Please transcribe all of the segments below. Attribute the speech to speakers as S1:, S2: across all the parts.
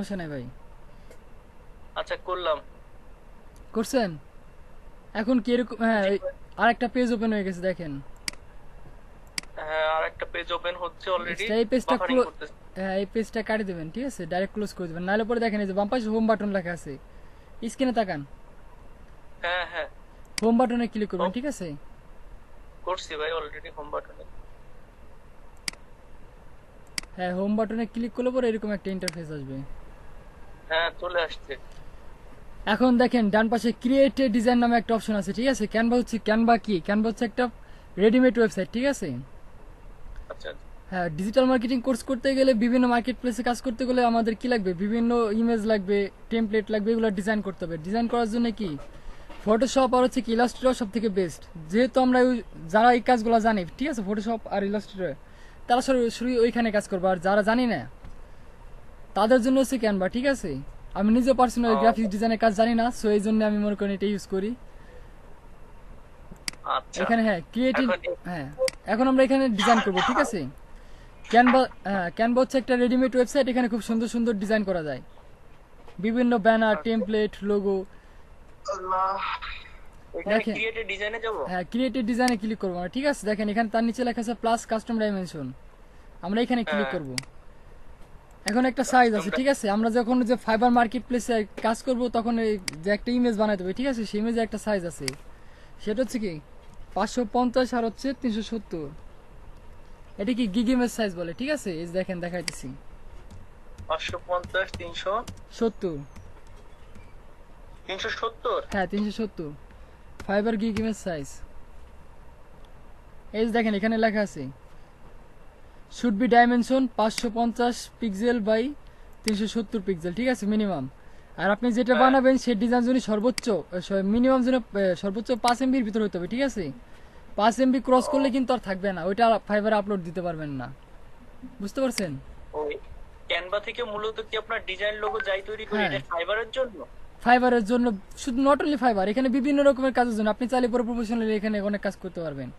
S1: সমস্যা নাই ভাই।
S2: আচ্ছা করলাম।
S1: করছেন? এখন কি এরকম? হ্যাঁ,
S2: জি
S1: ওই
S2: ভাই।
S1: আরেকটা পেজ ওপেন হয়ে গেছে দেখেন।
S2: হ্যাঁ, আর একটা পেজ ওপেন হচ্ছে অলরেডি।
S1: এই পেজটা
S2: বাফারিং করতেছে।
S1: হ্যাঁ, এই পেজটা কাটি দেবেন, ঠিক আছে? ডাইরেক্ট ক্লোজ করে দেবেন, নাহলে পরে দেখেন এই যে বাম পাশে হোম বাটন লেখা আছে, স্ক্রিনে তাকান।
S2: হ্যাঁ হ্যাঁ।
S1: হোম বাটনে ক্লিক করবেন,
S2: হোম
S1: ঠিক আছে?
S2: করছি ভাই অলরেডি হোম বাটনে।
S1: হ্যাঁ, হোম বাটনে ক্লিক করলে পরে এরকম একটা ইন্টারফেস আসবে।
S2: হ্যাঁ চলে আসছে।
S1: এখন দেখেন ডান পাশে ক্রিয়েট এ ডিজাইন নামে একটা অপশন আছে, ঠিক আছে? ক্যানভা কি? ক্যানভা হচ্ছে একটা রেডিমেড ওয়েবসাইট, ঠিক আছে?
S2: আচ্ছা
S1: হ্যাঁ, ডিজিটাল মার্কেটিং কোর্স করতে গেলে, বিভিন্ন মার্কেট প্লেসে কাজ করতে গেলে আমাদের কি লাগবে? বিভিন্ন ইমেজ লাগবে, টেমপ্লেট লাগবে, এগুলো ডিজাইন করতে হবে। ডিজাইন করার জন্য কি ফটোশপ আর হচ্ছে কি ইলাস্ট্রেটর সব থেকে বেস্ট। যেহেতু আমরা যারা এই কাজগুলো জানি, ঠিক আছে, ফটোশপ আর ইলাস্ট্রেটর, তারা সরাসরি ওইখানে কাজ করবো। আর যারা জানি না তাদের জন্য হচ্ছে ক্যানভা, ঠিক আছে? আমি নিজে পার্সোনাল গ্রাফিক্স ডিজাইনের কাজ জানি না, সো এই জন্য আমি মনে করি এটা ইউজ করি।
S2: আচ্ছা।
S1: এখানে হ্যাঁ ক্রিয়েটিভ,
S2: এখন
S1: হ্যাঁ এখন আমরা এখানে ডিজাইন করব, ঠিক আছে? ক্যানভা, হ্যাঁ ক্যানভা হচ্ছে একটা রেডিমেড ওয়েবসাইট। এখানে খুব সুন্দর সুন্দর ডিজাইন করা যায়, বিভিন্ন ব্যানার, টেমপ্লেট, লোগো।
S2: আল্লাহ, এখানে
S1: দেখেন,
S2: ক্রিয়েটেড ডিজাইনে যাব।
S1: হ্যাঁ ক্রিয়েটিভ ডিজাইনে ক্লিক করবো না, ঠিক আছে? দেখেন এখানে তার নিচে লেখা আছে প্লাস কাস্টম ডাইমেনশন, আমরা এখানে ক্লিক
S2: হ্যাঁ
S1: করব। এখন একটা সাইজ আছে,
S2: কাস্টমটা।
S1: ঠিক আছে? আমরা যখন যে ফাইবার মার্কেট প্লেসে কাজ করব তখন এই যে একটা ইমেজ বানাতে হবে, ঠিক আছে? সেই ইমেজে একটা সাইজ আছে, সেটা হচ্ছে কি 550 আর হচ্ছে 370। এটা কি গিগ ইমেজ সাইজ বলে, ঠিক আছে? এই যে দেখেন দেখাইতেছি,
S2: 550 300
S1: 70।
S2: 370।
S1: হ্যাঁ 370 ফাইবার গিগ ইমেজ সাইজ। এই যে দেখেন এখানে লেখা আছে should be dimension 550 pixel by 370 pixel, ঠিক আছে? মিনিমাম। আর আপনি যেটা
S2: হ্যাঁ।
S1: বানাবেন সেই ডিজাইন জন্য সর্বোচ্চ মিনিমাম যেন সর্বোচ্চ 5 এমবির ভিতরে হতে হবে, ঠিক আছে? 5 এমবি ক্রস করলে
S2: ও,
S1: কিন্তু আর থাকবে না, ওইটা ফাইবারে আপলোড দিতে পারবেন না। বুঝতে পারছেন?
S2: ওই ক্যানভা থেকে মূলত কি আপনার ডিজাইন লোগো যাই তৈরি করি,
S1: হ্যাঁ,
S2: এটা ফাইবারের জন্য?
S1: ফাইবারের জন্য। শুধু নট অনলি ফাইবার, এখানে বিভিন্ন রকমের কাজের জন্য আপনি চাইলে পুরো প্রফেশনালি এখানে অনেক কাজ করতে পারবেন।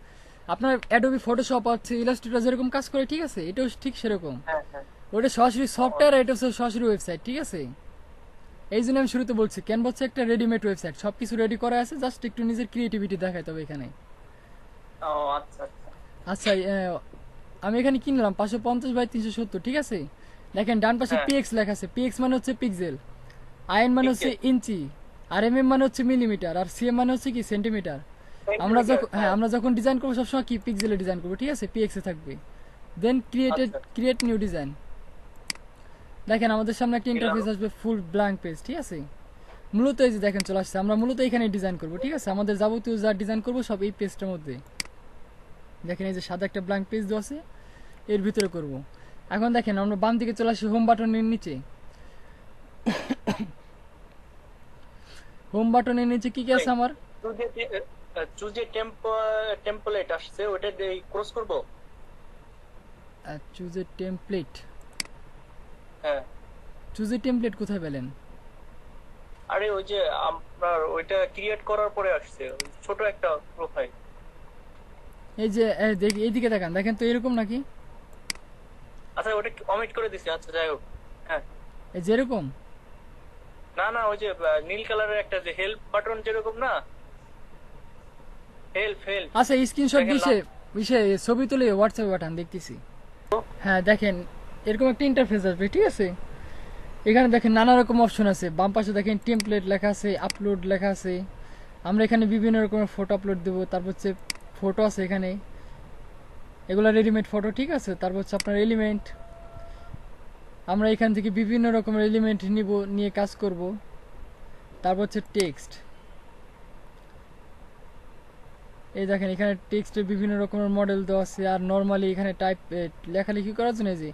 S1: আপনার অ্যাডোবি ফটোশপ আছে, ইলাস্ট্রেটর যেরকম কাজ করে, ঠিক আছে, এটাও ঠিক সেরকম।
S2: হ্যাঁ হ্যাঁ।
S1: ওটা সরাসরি
S2: ও,
S1: সফটওয়্যার, এটা হচ্ছে সরাসরি ওয়েবসাইট, ঠিক আছে? এই জন্য আমি শুরুতে বলছি ক্যানভা হচ্ছে একটা রেডিমেড ওয়েবসাইট, সবকিছু রেডি করা আছে, জাস্ট একটু নিজের ক্রিয়েটিভিটি দেখাইতে হবে এখানে।
S2: ও আচ্ছা আচ্ছা।
S1: আচ্ছা, আমি এখানে কিনলাম 550 বাই 370, ঠিক আছে? দেখেন ডান পাশে
S2: হ্যাঁ
S1: পিএক্স লেখা আছে, পিএক্স মানে হচ্ছে পিক্সেল, আইএন মানে হচ্ছে
S2: পিক্সেল।
S1: ইঞ্চি, আর এমএম মানে হচ্ছে মিলিমিটার, আর সিএম মানে হচ্ছে কি সেন্টিমিটার। আমরা
S2: সেন্টিমিটার,
S1: যখন, হ্যাঁ
S2: হ্যাঁ।
S1: আমরা যখন ডিজাইন করবো সবসময় কি পিক্সেলে ডিজাইন করবো, ঠিক আছে? পিএক্স এ থাকবে। দেন
S2: আচ্ছা
S1: ক্রিয়েট নিউ ডিজাইন। দেখেন আমাদের সামনে একটা
S2: দিলাম।
S1: ইন্টারফেস আসবে, ফুল ব্ল্যাঙ্ক পেজ, ঠিক আছে? মূলত এই যে দেখেন চলে আসছে, আমরা মূলত এখানে ডিজাইন করব, ঠিক আছে? আমাদের যাবতীয় যা ডিজাইন করব সব এই পেজটার মধ্যে। দেখেন এই যে সাদা একটা ব্ল্যাঙ্ক পেজ দেওয়া আছে, এর ভিতরে করব। এখন দেখেন আমরা বাম দিকে চলে আসি হোম বাটনের নিচে। হোম বাটনের নিচে কি কি আছে আমার?
S2: চুজে টেম্পলেট আসছে, ওটা ক্রস করব।
S1: Choose a template.
S2: হ্যাঁ।
S1: চুজ এ টেমপ্লেট কোথায় পেলেন?
S2: আরে ওই যে আপনার ওইটা ক্রিয়েট করার পরে আসছে, ওই ছোট একটা প্রোফাইল।
S1: এই যে দেখি এইদিকে দেখান, দেখেন তো এরকম নাকি?
S2: আচ্ছা ওটা কমিট করে দিছি, আচ্ছা যাই হোক। হ্যাঁ।
S1: এই যে এরকম?
S2: না না, ওই যে নীল কালারের একটা যে হেল্প বাটন যেরকম না, হেল্প হেল্প।
S1: আচ্ছা, স্ক্রিনশট
S2: দেখেন
S1: দিছে, বিষে ছবি তুলে হোয়াটসঅ্যাপে পাঠান, দেখতেছি। হ্যাঁ দেখেন এরকম একটা ইন্টারফেস আসবে, ঠিক আছে? এখানে দেখেন নানা রকম অপশন আছে, বাম পাশে দেখেন টেমপ্লেট লেখা আছে, আপলোড লেখা আছে। আমরা এখানে বিভিন্ন রকমের ফটো আপলোড দেবো, তারপর হচ্ছে ফটো আছে এখানে, এগুলো রেডিমেড ফটো, ঠিক আছে? তারপর হচ্ছে আপনার এলিমেন্ট, আমরা এখান থেকে বিভিন্ন রকমের এলিমেন্ট নিব, নিয়ে কাজ করব। তারপর হচ্ছে টেক্সট, এই দেখেন এখানে টেক্সটের বিভিন্ন রকমের মডেল দেওয়া আছে। আর নর্মালি এখানে টাইপ লেখালেখি করার জন্য এই যে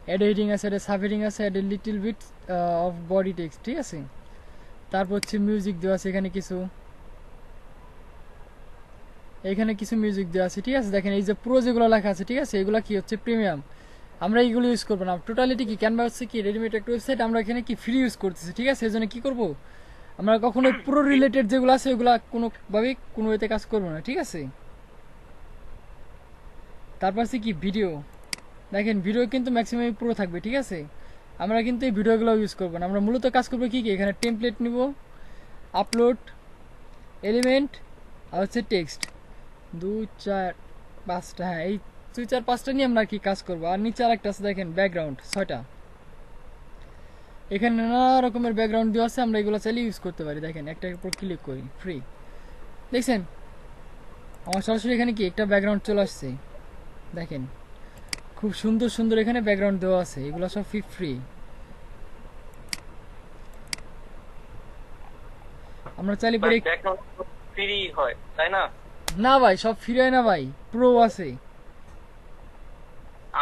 S1: অ্যাড হেডিং আছে, অ্যাড সাব হেডিং আছে, add little bit of body text, ঠিক আছে? তারপর হচ্ছে মিউজিক দেওয়া আছে এখানে কিছু, এখানে কিছু মিউজিক দেওয়া আছে, ঠিক আছে? দেখেন এই যে প্রো যেগুলো লেখা আছে, ঠিক আছে, এগুলো কি হচ্ছে প্রিমিয়াম, আমরা এইগুলো ইউজ করবো না। টোটালিটি কি ক্যানভা হচ্ছে কি রেডিমেড একটা ওয়েবসাইট, আমরা এখানে কি ফ্রি ইউজ করতেছি, ঠিক আছে? এই জন্য কি করবো, আমরা কখনো প্রো রিলেটেড যেগুলো আছে ওগুলা কোনোভাবেই কোনো এতে কাজ করবো না, ঠিক আছে? তারপর আছে কি ভিডিও, দেখেন ভিডিও কিন্তু ম্যাক্সিমাম পুরো থাকবে, ঠিক আছে? আমরা কিন্তু এই ভিডিওগুলো ইউজ করবো না, আমরা মূলত কাজ করবো কি এখানে টেমপ্লেট নিব, আপলোড, এলিমেন্ট আর হচ্ছে টেক্সট, 2 4 5টা। হ্যাঁ, এই 2 4 5টা নিয়ে আমরা কি কাজ করবো। আর নিচে আরেকটা আছে দেখেন ব্যাকগ্রাউন্ড 6টা, এখানে নানা রকমের ব্যাকগ্রাউন্ড দেওয়া আছে, আমরা এগুলো চাইলে ইউজ করতে পারি। দেখেন একটার উপর ক্লিক করি, ফ্রি, দেখছেন আমার সরাসরি এখানে কি একটা ব্যাকগ্রাউন্ড চলে আসছে। দেখেন খুব সুন্দর সুন্দর এখানে ব্যাকগ্রাউন্ড দেওয়া আছে, এগুলো সব ফ্রি। আমরা চাইলে পরে
S2: ফ্রি হয় তাই না?
S1: না ভাই, সব ফ্রি হয় না ভাই, প্রো আছে।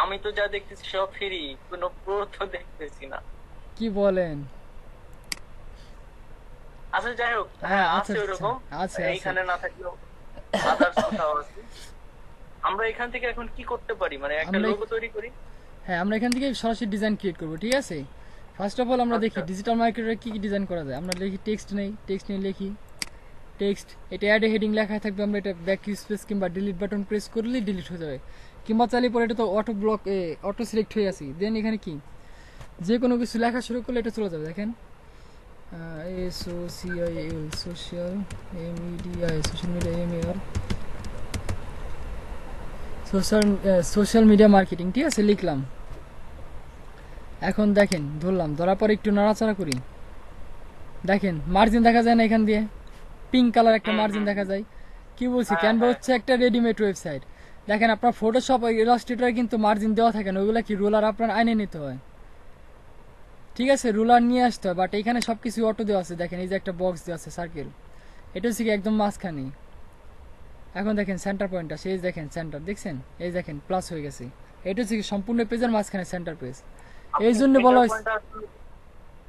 S2: আমি তো যা দেখতেছি সব ফ্রি, কোনো প্রো তো দেখতেছি না।
S1: কি বলেন?
S2: আচ্ছা যাই হোক,
S1: হ্যাঁ
S2: আছে ওরকম,
S1: আছে
S2: এইখানে না থাকলেও আদার্স কোথাও আছে। আমরা এখান থেকে এখন কি করতে পারি, মানে একটা লোগো তৈরি করি?
S1: হ্যাঁ, আমরা এখান থেকে সরাসরি ডিজাইন ক্রিয়েট করব, ঠিক আছে। ফার্স্ট অফ অল আমরা দেখি ডিজিটাল মার্কেটারে কি কি ডিজাইন করা যায়। আমরা লিখি টেক্সট নেই, টেক্সট নিয়ে লিখি টেক্সট, এটা অ্যাড হেডিং লেখা থাকবে, আমরা এটা ব্যাক স্পেস কিংবা ডিলিট বাটন প্রেস করলেই ডিলিট হয়ে যাবে, কিংবা চাইলে পরে এটা তো অটো ব্লক অটো সিলেক্ট হয়ে আছে। দেন এখানে কি যে কোনো কিছু লেখা শুরু করলে এটা চলে যাবে। দেখেন SOCIAL social media, social media MAR, social media marketing, ঠিক আছে লিখলাম। এখন দেখেন ধরলাম, ধরার পর একটু নাড়াচাড়া করি, দেখেন মার্জিন দেখা যায় না, এখান দিয়ে পিঙ্ক কালার একটা মার্জিন দেখা যায়। কি বলছি, ক্যানভা হচ্ছে একটা রেডিমেড ওয়েবসাইট। দেখেন আপনার ফটোশপ ইলাস্ট্রেটরে কিন্তু মার্জিন দেওয়া থাকে না, ওইগুলা কি রুলার আপনার আইনে নিতে হয়, ঠিক আছে, রুলার নিয়ে আসতে হয়। বাট এখানে সবকিছু অটো দেওয়া আছে। দেখেন এই যে একটা বক্স দেওয়া আছে সার্কেল, এটা হচ্ছে কি একদম মাঝখানে। এখন দেখেন সেন্টার পয়েন্ট আছে, এই দেখেন সেন্টার, দেখছেন এই দেখেন প্লাস হয়ে গেছে, এটা হচ্ছে কি সম্পূর্ণ পেজের মাঝখানে সেন্টার পেজ। এই জন্য বলা হয়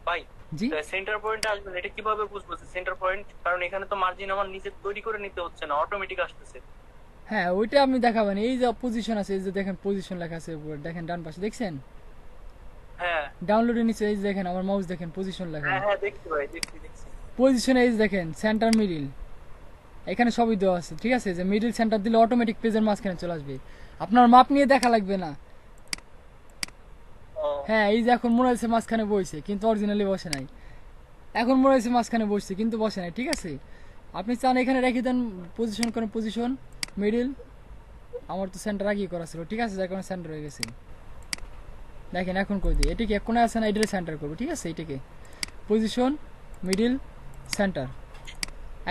S2: ভাই
S1: জি
S2: সেন্টার পয়েন্ট আসবে, এটা কিভাবে বুঝবো সেন্টার পয়েন্ট? কারণ এখানে তো মার্জিন আমার নিজে তৈরি করে নিতে হচ্ছে না, অটোমেটিক আসতেছে।
S1: হ্যাঁ, ওইটা আপনি দেখাবেন। এই যে পজিশন আছে, এই যে দেখেন পজিশন লেখা আছে উপরে, দেখেন ডান পাশে, দেখছেন
S2: হ্যাঁ
S1: ডাউনলোডের নিচে এই যে দেখেন আমার মাউস, দেখেন পজিশন লেখা,
S2: হ্যাঁ দেখছি ভাই, দেখছি।
S1: পজিশনে এই যে দেখেন সেন্টার মিডিল, এখানে সবই দেওয়া আছে, ঠিক আছে। যে মিডিল সেন্টার দিলে অটোমেটিক পেজের মাঝখানে চলে আসবে, আপনার মাপ নিয়ে দেখা লাগবে না। হ্যাঁ, এই যে এখন মনে হচ্ছে মাঝখানে বসে, কিন্তু অরিজিনালি বসে নাই। এখন মনে হচ্ছে মাঝখানে বসছে, কিন্তু বসে নাই, ঠিক আছে। আপনি চান এখানে রেখে দেন, পজিশন করেন, পজিশন মিডিল, আমার তো সেন্টার আগেই করা ছিল, ঠিক আছে, যার কারণে সেন্টার হয়ে গেছে। দেখেন এখন করে দিই, এটিকে এক কোণে আছে না, এটাকে সেন্টার করবো, ঠিক আছে, এটাকে পজিশন মিডিল সেন্টার।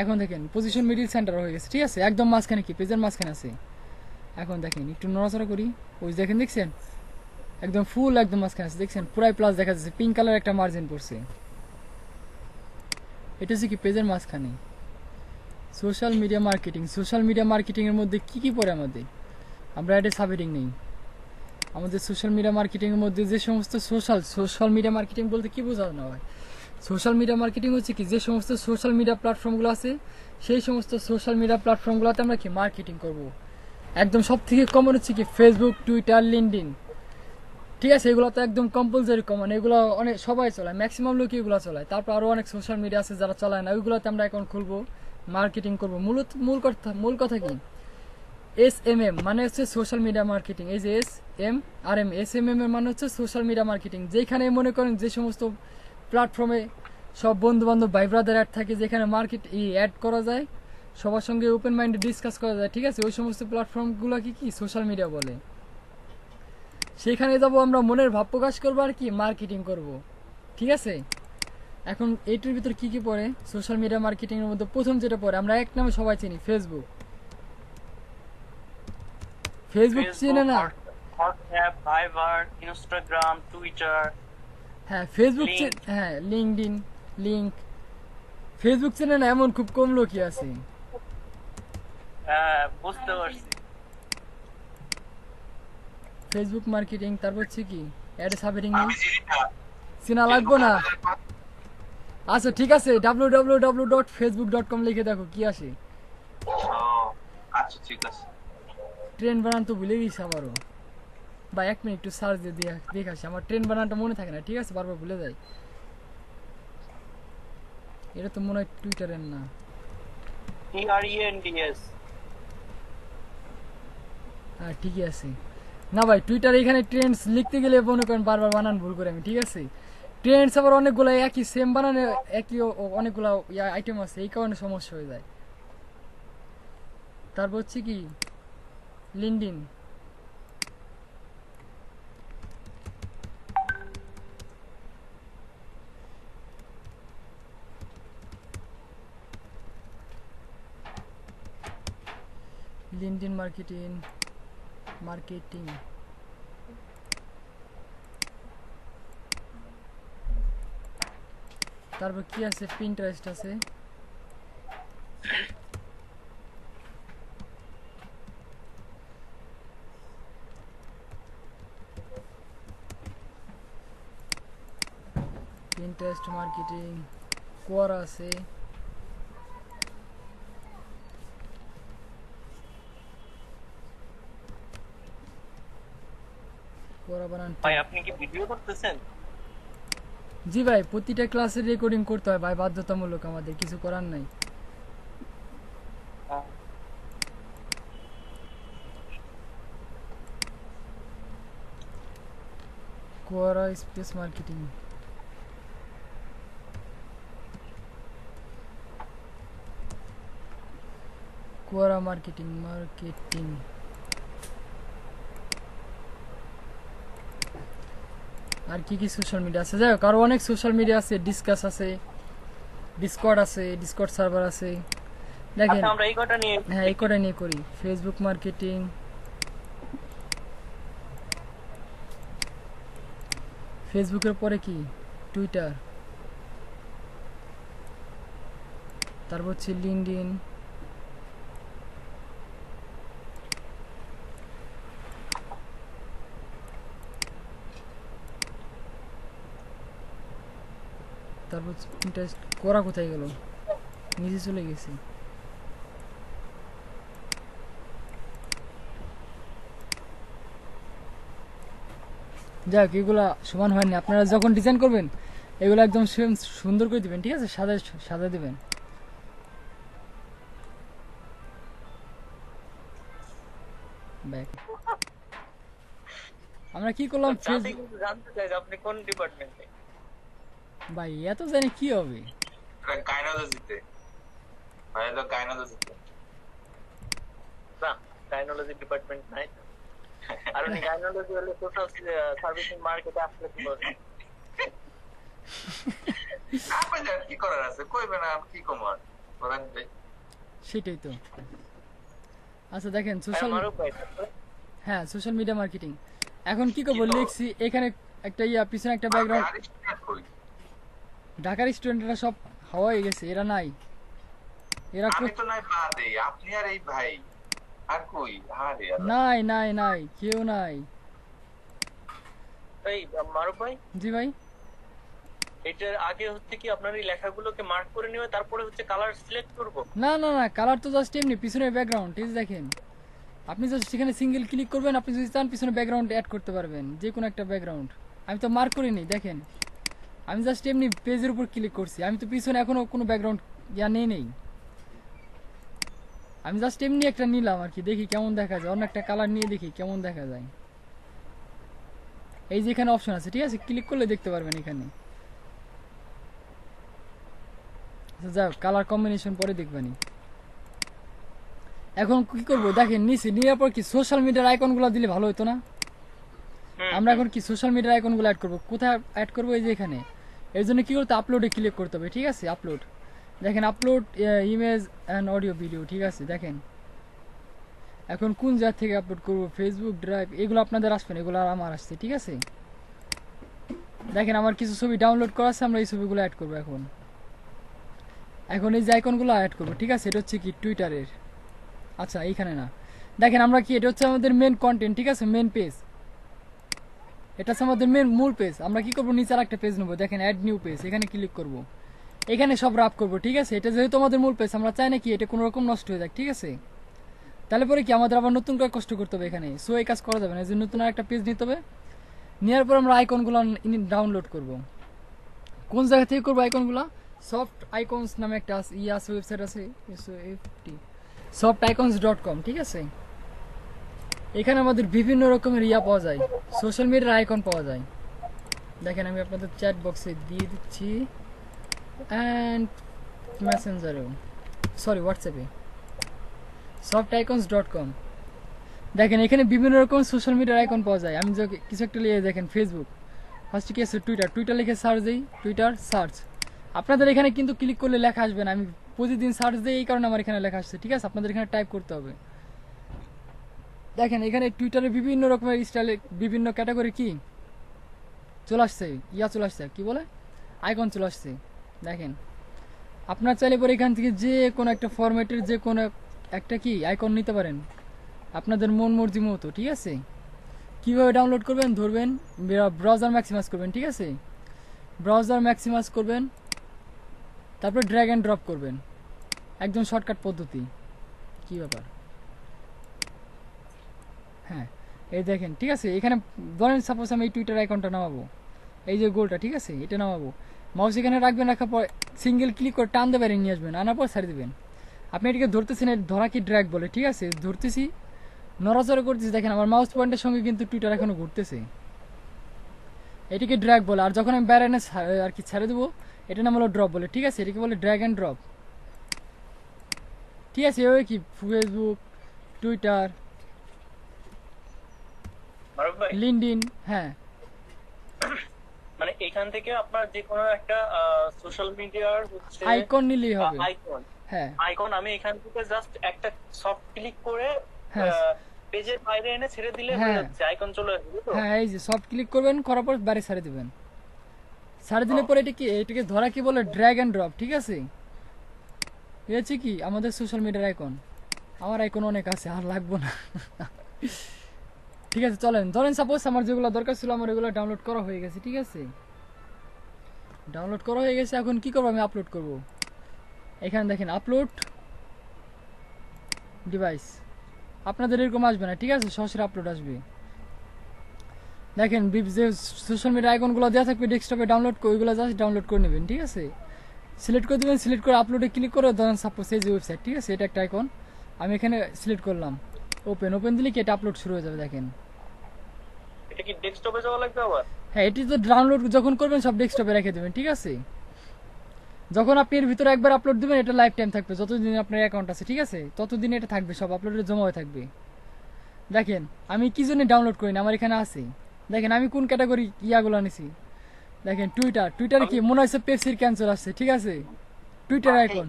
S1: এখন দেখেন পজিশন মিডিল সেন্টার হয়ে গেছে, ঠিক আছে, একদম মাঝখানে, কি পেজের মাঝখানে আছে। এখন দেখেন একটু নড়াচড়া করি, ওই দেখেন দেখছেন একদম ফুল একদম মাঝখানে আছে, দেখছেন পুরাই প্লাস দেখা যাচ্ছে, পিঙ্ক কালার একটা মার্জিন পড়ছে, এটা হচ্ছে কি পেজের মাঝখানে। Social media marketing, social media marketing এর মধ্যে কি কি পড়ে আমাদের, আমরা এটা সাবহেডিং নেই। আমাদের সোশ্যাল মিডিয়া মার্কেটিং এর মধ্যে যে সমস্ত সোশ্যাল মিডিয়া মার্কেটিং বলতে কি বোঝানো হয়, সোশ্যাল মিডিয়া মার্কেটিং হচ্ছে কি যে সমস্ত সোশ্যাল মিডিয়া প্ল্যাটফর্মগুলো আছে, সেই সমস্ত সোশ্যাল মিডিয়া প্ল্যাটফর্মগুলোতে আমরা কি মার্কেটিং করব। একদম সব থেকে কমন হচ্ছে কি ফেসবুক, টুইটার, লিঙ্কডইন, ঠিক আছে, এগুলো তো একদম কম্পালসারি কমন, এগুলো অনেক সবাই চালায়, ম্যাক্সিমাম লোক এগুলো চালায়। তারপর আরো অনেক সোশ্যাল মিডিয়া আছে যারা চালায় না, ওইগুলোতে আমরা অ্যাকাউন্ট খুলবো, মার্কেটিং করবো। মূল কথা কি SMM মানে হচ্ছে সোশ্যাল মিডিয়া মার্কেটিং। এই যে SMRM, SMM এর মানে হচ্ছে সোশ্যাল মিডিয়া মার্কেটিং। যেখানে মনে করেন যে সমস্ত প্ল্যাটফর্মে সব বন্ধু বান্ধব ভাই ব্রাদার অ্যাড থাকে, যেখানে মার্কেট অ্যাড করা যায়, সবার সঙ্গে ওপেন মাইন্ডে ডিসকাস করা যায়, ঠিক আছে, ওই সমস্ত প্ল্যাটফর্মগুলো কি সোশ্যাল মিডিয়া বলে। সেখানে যাবো আমরা, মনের ভাব প্রকাশ করবো আর কি মার্কেটিং করব, ঠিক আছে। এখন এইটার ভিতর কি কি পড়ে সোশ্যাল মিডিয়া মার্কেটিং এর মধ্যে, প্রথম যেটা পড়ে আমরা এক নামে সবাই চিনি, ফেসবুক। ফেসবুক চিনে না?
S2: হোয়াটসঅ্যাপ, ভাইবার, ইনস্টাগ্রাম, টুইটার,
S1: হ্যাঁ ফেসবুক, হ্যাঁ লিঙ্কডইন, লিংক। ফেসবুক চেনে না এমন খুব কম লোকই আছে।
S2: বুঝতে পারছি।
S1: ফেসবুক মার্কেটিং, তারপর হচ্ছে কি অ্যাড সাবহেডিং নেই, চেনা লাগবো না। আচ্ছা ঠিক আছে, www.facebook.com লিখে দেখো কি আসে।
S2: আচ্ছা ঠিক আছে।
S1: ট্রেন বানান তো ভুলে গেছি আবারও, বা 1 মিনিট একটু সার্চ দিয়ে দেখাচ্ছি, আমার ট্রেন বানানটা মনে থাকে না, ঠিক আছে, বারবার ভুলে যাই। এটা তো মনে হয় টুইটারের না,
S2: TRENDS।
S1: হ্যাঁ ঠিকই আছে। না ভাই টুইটারে এখানে ট্রেন্ডস লিখতে গেলে মনে করেন বারবার বানান ভুল করে আমি, ঠিক আছে? ট্রেন্ডস আবার অনেকগুলো একই সেম বানানে একই অনেকগুলো আইটেম আছে, এই কারণে সমস্যা হয়ে যায়। তারপর হচ্ছে কি লিঙ্কডইন, লিঙ্কডইন মার্কেটিং তারপর কি আছে, পিন্টারেস্ট আছে, পিন্টারেস্ট মার্কেটিং, কোয়ারা আছে, কোয়ারা বানান।
S2: ভাই আপনি কি ভিডিও করতেছেন?
S1: জি ভাই, প্রতিটা ক্লাসের রেকর্ডিং করতে হয় ভাই, বাধ্যতামূলক, আমাদের কিছু করার নাই। কোয়ারা স্পেস মার্কেটিং, কোয়ারা মার্কেটিং আর কি কি সোশ্যাল মিডিয়া আছে, যাই হোক আরো অনেক সোশ্যাল মিডিয়া আছে, ডিসকাস আছে, ডিসকর্ড আছে, ডিসকর্ড সার্ভার আছে। দেখেন
S2: আচ্ছা আমরা এই কটা নিয়ে
S1: হ্যাঁ এই কটা নিয়ে করি। ফেসবুক মার্কেটিং, ফেসবুকের পরে কি টুইটার, তারপর হচ্ছে লিঙ্কডইন, তারপর পিন্টারেস্ট। কোরা কোথায় গেল, নিচে চলে গেছে। যাক এগুলা সমান হয়নি, আপনারা যখন ডিজাইন করবেন এগুলো একদম সুন্দর করে দিবেন, ঠিক আছে? সাদা দিবেন। আমরা কি করলাম,
S2: জানতে চাই যে আপনি কোন ডিপার্টমেন্টে?
S1: ভাই এত জানি কি হবে,
S2: গাইনোলজিতে। ভাই হলো গাইনোলজিতে। না গাইনোলজি ডিপার্টমেন্ট নাই। আর উনি গাইনোলজি হলে সোশ্যাল সার্ভিসিং মার্কেটে আসলে কি করবে? আপনাদের কি করার আছে, কইবেন না কি কমার করেন ভাই,
S1: সেটাই তো। আচ্ছা দেখেন সোশ্যাল, হ্যাঁ সোশ্যাল মিডিয়া মার্কেটিং এখন কি করবো, লিখছি এখানে একটা পিছনে একটা ব্যাকগ্রাউন্ড। ঢাকার স্টুডেন্টরা সব হাওয়াই গেছে, এরা নাই, এরা
S2: আমি তো নাই বাদে আপনি আর এই ভাই আর কই? আরে
S1: নাই নাই নাই কেউ নাই।
S2: এই মারুফ ভাই।
S1: জি ভাই,
S2: এটার আগে হচ্ছে কি আপনার এই লেখাগুলোকে মার্ক করে নিয়ে তারপরে হচ্ছে কালার সিলেক্ট করব?
S1: না না না, কালার তো জাস্ট এমনি পিছনের ব্যাকগ্রাউন্ড, এই দেখেন আপনি জাস্ট সেখানে সিঙ্গেল ক্লিক করবেন, আপনি যদি চান পিছনে ব্যাকগ্রাউন্ড অ্যাড করতে পারবেন, যে কোনো একটা ব্যাকগ্রাউন্ড। আমি তো মার্ক করিনি, দেখেন আমি জাস্ট এমনি পেজের উপর ক্লিক করছি, আমি তো পিছনে এখনো কোনো ব্যাকগ্রাউন্ড নেই। আমি জাস্ট এমনি একটা নিলাম আর কি, দেখি কেমন দেখা যায়, অন্য একটা কালার নিয়ে দেখি কেমন দেখা যায়। এই যে এখানে অপশন আছে, ঠিক আছে, ক্লিক করলে দেখতে পারবেন এখানে। যাও কালার কম্বিনেশন পরে দেখবেনি। এখন কি করবো দেখেন, নিচে নেওয়ার পর কি সোশ্যাল মিডিয়ার আইকনগুলো দিলে ভালো হতো না? আমরা এখন কি সোশ্যাল মিডিয়ার আইকনগুলো অ্যাড করবো, কোথায় অ্যাড করবো? এই যে এখানে। এর জন্য কি করতে, আপলোডে ক্লিক করতে হবে, ঠিক আছে? আপলোড, দেখেন upload image and audio video, ঠিক আছে? দেখেন এখন কোন জায়গা থেকে আপলোড করবো, ফেসবুক ড্রাইভ, এগুলো আপনাদের আসবে না, এগুলো আমার আসছে, ঠিক আছে? দেখেন আমার কিছু ছবি ডাউনলোড করা আছে, আমরা এই ছবিগুলো অ্যাড করবো এখন। এখন এই যে আইকনগুলো অ্যাড করবো, ঠিক আছে? এটা হচ্ছে কি টুইটারের, আচ্ছা এইখানে না, দেখেন আমরা কি, এটা হচ্ছে আমাদের মেন কন্টেন্ট, ঠিক আছে? মেন পেজ, এটা হচ্ছে আমাদের মেন মূল পেজ। আমরা কি করবো, নিচে একটা পেজ নেবো, দেখেন অ্যাড নিউ পেজ, এখানে ক্লিক করবো, এখানে সব রাপ করবো, ঠিক আছে? এটা যেহেতু আমাদের মূল পেজ, আমরা চাই না কি এটা কোনো রকম নষ্ট হয়ে যাক, ঠিক আছে? তাহলে পরে কি আমাদের আবার নতুন করে কষ্ট করতে হবে এখানে, সো এই কাজ করা যাবে না, এই যে নতুন একটা পেজ নিতে হবে। নেওয়ার পর আমরা আইকনগুলো ডাউনলোড করব। কোন জায়গা থেকে করবো আইকনগুলো? সফট আইকনস নামে একটা আছে ওয়েবসাইট আছে, সফট icons.com, ঠিক আছে? এখানে আমাদের বিভিন্ন রকমের ইয়া পাওয়া যায়, সোশ্যাল মিডিয়ার আইকন পাওয়া যায়। দেখেন আমি আপনাদের চ্যাট বক্সে দিয়ে দিচ্ছি অ্যান্ড মেসেঞ্জারেও, সরি হোয়াটসঅ্যাপে, softicons.com। দেখেন এখানে বিভিন্ন রকম সোশ্যাল মিডিয়ার আইকন পাওয়া যায়। আমি কিছু একটা লিখে দেখেন ফেসবুক, ফার্স্টে কি আছে টুইটার লিখে সার্চ দিই, টুইটার সার্চ। আপনাদের এখানে কিন্তু ক্লিক করলে লেখা আসবে না, আমি প্রতিদিন সার্চ দিই এই কারণে আমার এখানে লেখা আসছে, ঠিক আছে? আপনাদের এখানে টাইপ করতে হবে। দেখেন এখানে টুইটারে বিভিন্ন রকমের স্টাইলে বিভিন্ন ক্যাটাগরি কি চলে আসছে, চলে আসছে, কি বলে আইকন চলে আসছে। দেখেন আপনার চাইলে পরে এখান থেকে যে কোনো একটা ফরম্যাটের যে কোনো একটা কি আইকন নিতে পারেন আপনাদের মন মর্জি মতো, ঠিক আছে? কিভাবে ডাউনলোড করবেন, ধরবেন ব্রাউজার ম্যাক্সিমাইজ করবেন, ঠিক আছে? ব্রাউজার ম্যাক্সিমাইজ করবেন, তারপর ড্র্যাগ অ্যান্ড ড্রপ করবেন, একদম শর্টকাট পদ্ধতি। কি ব্যাপার, হ্যাঁ এই দেখেন, ঠিক আছে? এখানে ধরেন সাপোজ আমি এই টুইটার আইকনটা নামাবো, এই যে গোলটা, ঠিক আছে? এটা নামাবো, মাউস এখানে রাখবেন, রাখার পর সিঙ্গেল ক্লিক করে টান দেবেন, নিয়ে আসবেন, আনার পর ছাড়ি দেবেন। আপনি এটাকে ধরতেছেন, ধরা কি ড্র্যাগ বলে, ঠিক আছে? ধরতেছি, নড়াচড়া করতেছি, দেখেন আমার মাউস পয়েন্টের সঙ্গে কিন্তু টুইটার এখনো ঘুরতেছে, এটিকে ড্র্যাগ বলে। আর যখন আমি বাইরে এনে আর কি ছেড়ে দেবো, এটা নাম হলো ড্রপ বলে, ঠিক আছে? এটাকে বলে ড্র্যাগ অ্যান্ড ড্রপ, ঠিক আছে? এভাবে কি ফেসবুক, টুইটার,
S2: মারুফ ভাই,
S1: লিঙ্কডইন, হ্যাঁ
S2: মানে এখান থেকে আপনার যে কোনো একটা সোশ্যাল মিডিয়ার হচ্ছে
S1: আইকন নিলেই হবে।
S2: আইকন,
S1: হ্যাঁ
S2: আইকন আমি এখান থেকে জাস্ট একটা সফট ক্লিক করে
S1: হ্যাঁ
S2: পেজের বাইরে এনে ছেড়ে দিলে হয়ে
S1: হ্যাঁ
S2: যাচ্ছে, আইকন চলে আসবে তো?
S1: হ্যাঁ, এই যে সফট ক্লিক করবেন, করার পর বাইরে ছাড়ে দিবেন, ছাড়ে দিলে পরে এটাকে ধরা কি বলে ড্র্যাগ অ্যান্ড ড্রপ, ঠিক আছে? এই হচ্ছে কি আমাদের সোশ্যাল মিডিয়ার আইকন। আমার আইকন অনেক আছে, আর লাগবো না। ঠিক আছে চলেন, ধরেন সাপোজ আমার যেগুলো দরকার ছিল আমার এগুলো ডাউনলোড করা হয়ে গেছে, ঠিক আছে? ডাউনলোড করা হয়ে গেছে, এখন কি করবো, আমি আপলোড করব। এখানে দেখেন আপলোড ডিভাইস, আপনাদের এরকম আসবে না, ঠিক আছে? সরাসরি আপলোড আসবে। দেখেন যে সোশ্যাল মিডিয়া আইকনগুলো দেওয়া থাকবে ডেস্কটপে, ডাউনলোড ওইগুলো জাস্ট ডাউনলোড করে নেবেন, ঠিক আছে? সিলেক্ট করে দেবেন, সিলেক্ট করে আপলোডে ক্লিক করে ধরেন সাপোজ এই যে ওয়েবসাইট, ঠিক আছে? এটা একটা আইকন, আমি এখানে সিলেক্ট করলাম, ওপেন দিলে কি এটা আপলোড শুরু হয়ে যাবে। দেখেন
S2: এটা কি ডেস্কটপে যাওয়া লাগবে আবার?
S1: হ্যাঁ, এটি তো ডাউনলোড যখন করবেন সব ডেস্কটপে রেখে দেবেন, ঠিক আছে? যখন আপনি এর ভিতরে একবার আপলোড দিবেন এটা লাইফ টাইম থাকবে, যতদিন আপনার অ্যাকাউন্ট আছে, ঠিক আছে? ততদিন এটা থাকবে, সব আপলোডে জমা হয়ে থাকবে। দেখেন আমি কি জন্য ডাউনলোড করিনি, আমার এখানে আছে। দেখেন আমি কোন ক্যাটাগরি ইয়াগুলো নিছি, দেখেন টুইটারে কি মনে হচ্ছে পেপসির ক্যান্সেল আসছে, ঠিক আছে? Twitter icon.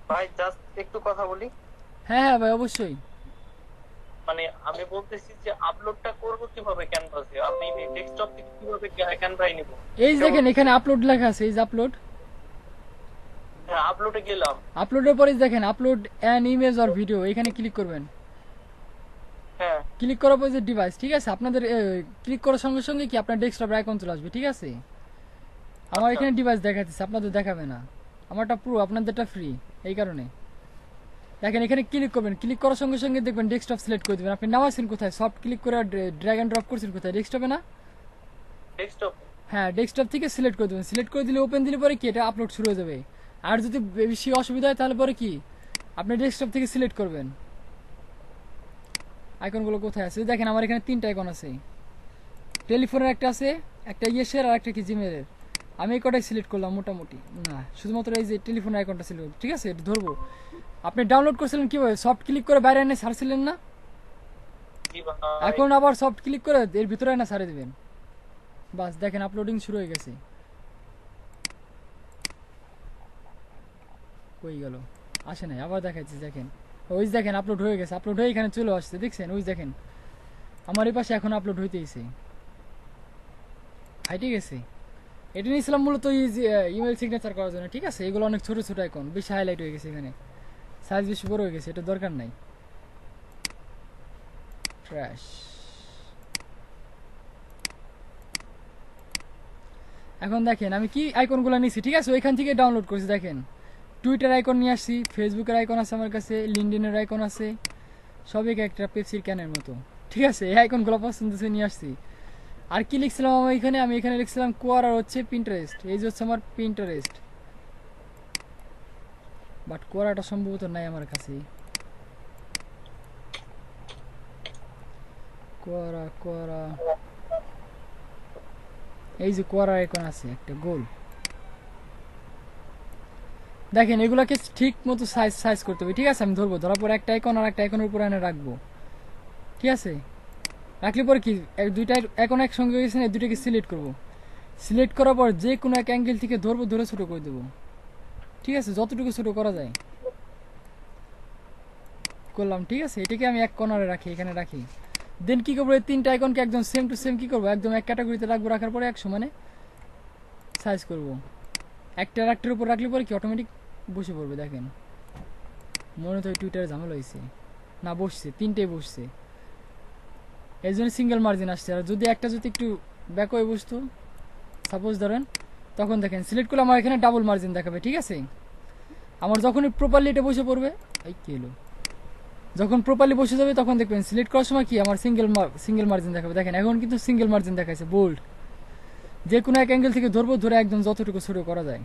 S2: ভাই জাস্ট একটু কথা বলি।
S1: হ্যাঁ হ্যাঁ ভাই অবশ্যই।
S2: মানে আমি বলতেছি যে আপলোডটা করব কিভাবে ক্যানভাসে, আপনি ডেস্কটপ থেকে কিভাবে ক্যানভায় নিব?
S1: এই যে দেখেন এখানে আপলোড লেখা আছে, এই যে আপলোড,
S2: হ্যাঁ আপলোডে গেলাম,
S1: আপলোডের পরে দেখেন upload an image or video, এখানে ক্লিক করবেন।
S2: হ্যাঁ
S1: ক্লিক করার পর যে ডিভাইস, ঠিক আছে? আপনাদের ক্লিক করার সঙ্গে সঙ্গে কি আপনার ডেস্কটপ আইকন চলে আসবে, ঠিক আছে? আমার এখানে ডিভাইস দেখাচ্ছে, আপনাদের দেখাবে না, আমারটা পুরো, আপনাদেরটা ফ্রি, এই কারণে। দেখেন এখানে ক্লিক করবেন, ক্লিক করার সঙ্গে সঙ্গে দেখবেন ডেস্কটপ সিলেক্ট করে দেবেন। আপনি নামাইছেন কোথায়, সফট ক্লিক করে ড্র্যাগ অ্যান্ড ড্রপ করছেন কোথায়, ডেস্কটপে না?
S2: ডেস্কটপ।
S1: হ্যাঁ ডেস্কটপ থেকে সিলেক্ট করে দেবেন, সিলেক্ট করে দিলে ওপেন দিলে পরে কি এটা আপলোড শুরু হয়ে যাবে। আর যদি বেশি অসুবিধা হয় তাহলে পরে কি আপনি ডেস্কটপ থেকে সিলেক্ট করবেন। আইকনগুলো কোথায় আছে দেখেন, আমার এখানে 3টা আইকন আছে, টেলিফোনের একটা আছে, একটা ইয়েসের আর একটা কি জিমেলের। আমি এই কটাই সিলেক্ট করলাম মোটামুটি, না শুধুমাত্র এই যে টেলিফোনের আইকনটা সিলেক্ট, ঠিক আছে? এটা ধরবো। আপনি ডাউনলোড করছিলেন কিভাবে, সফট ক্লিক করে বাইরে এনে ছাড়ছিলেন না?
S2: জি ভাই,
S1: এখন আবার সফট ক্লিক করে এর ভিতরে এনে ছাড়ে দিবেন, বাস দেখেন আপলোডিং শুরু হয়ে গেছে। কই গেল, আসে নাই, আবার দেখাচ্ছি, দেখেন ওই দেখেন আপলোড হয়ে গেছে, আপলোড হয়ে এখানে চলে আসছে, দেখছেন? ওই দেখেন আমার এই পাশে এখন আপলোড হইতেইছে, হাইটে গেছে। এটা নিয়েছিলাম মূলত ইমেল সিগনেচার করার জন্য, ঠিক আছে? এগুলো অনেক ছোট ছোট আইকন, বেশি হাইলাইট হয়ে গেছে, এখানে সাইজ বেশি বড় হয়ে গেছে, এটা দরকার নাই। ট্র্যাশ। এখন দেখেন আমি কি আইকনগুলো নিয়েছি, ঠিক আছে? ওইখান থেকে ডাউনলোড করছি। দেখেন টুইটার আইকন নিয়ে আসছি, ফেসবুকের আইকন আছে আমার কাছে, লিঙ্কডইনের আইকন আছে, সবই একটা পেপসির ক্যানের মতো, ঠিক আছে? এই আইকনগুলো পছন্দ হচ্ছে নিয়ে আসছি। আর কি লিখছিলাম আমি এখানে লিখছিলাম কোয়ার, আর হচ্ছে পিন্টারেস্ট, এই যে হচ্ছে আমার পিন্টারেস্ট, বাট কোয়ারাটা সম্ভবত নাই আমার কাছে। কোয়ারা কোয়ারা, এই যে কোয়ারা আইকন আছে একটা গোল। দেখেন এগুলাকে ঠিক মতো সাইজ সাইজ করতে হবে, ঠিক আছে? আমি ধরবো, ধরার পর একটা আইকন আর একটা আইকনের উপর এনে রাখবো, ঠিক আছে? রাখলে পরে কি দুইটা আইকন একসঙ্গে গেছে না, দুইটাকে সিলেক্ট করব। সিলেক্ট করার পর যে কোনো এক অ্যাঙ্গেল থেকে ধরবো, ধরে ছোট করে দেবো, ঠিক আছে? যতটুকু ছোট করা যায় করলাম, ঠিক আছে? এটাকে আমি এক কর্নারে রাখি, এখানে রাখি। দেন কি করবো, এই তিনটা আইকনকে একদম সেম টু সেম কি করবো, একদম এক ক্যাটাগরিতে রাখবো। রাখার পরে এক সমানে সাইজ করব। একটা একটার উপর রাখলে পরে কি অটোমেটিক বসে পড়বে। দেখেন মনে তো টুইটারে ঝামেলা হয়েছে না, বসছে, তিনটেই বসছে, এই জন্য সিঙ্গেল মার্জিন আসছে। আর যদি একটা যদি একটু ব্যাক হয়ে বসতো, সাপোজ ধরেন, তখন দেখেন সিলেক্ট করলে আমার এখানে ডাবল মার্জিন দেখাবে, ঠিক আছে? আমার যখনই প্রপারলি এটা বসে পড়বে, এই কি হলো, যখন প্রপারলি বসে যাবে তখন দেখবেন সিলেক্ট করার সময় কি আমার সিঙ্গেল মার্জিন দেখাবে। দেখেন এখন কিন্তু সিঙ্গেল মার্জিন দেখাচ্ছে, বোল্ড। যে কোনো এক অ্যাঙ্গেল থেকে ধরবো, ধরে একদম যতটুকু ছোট করা যায়,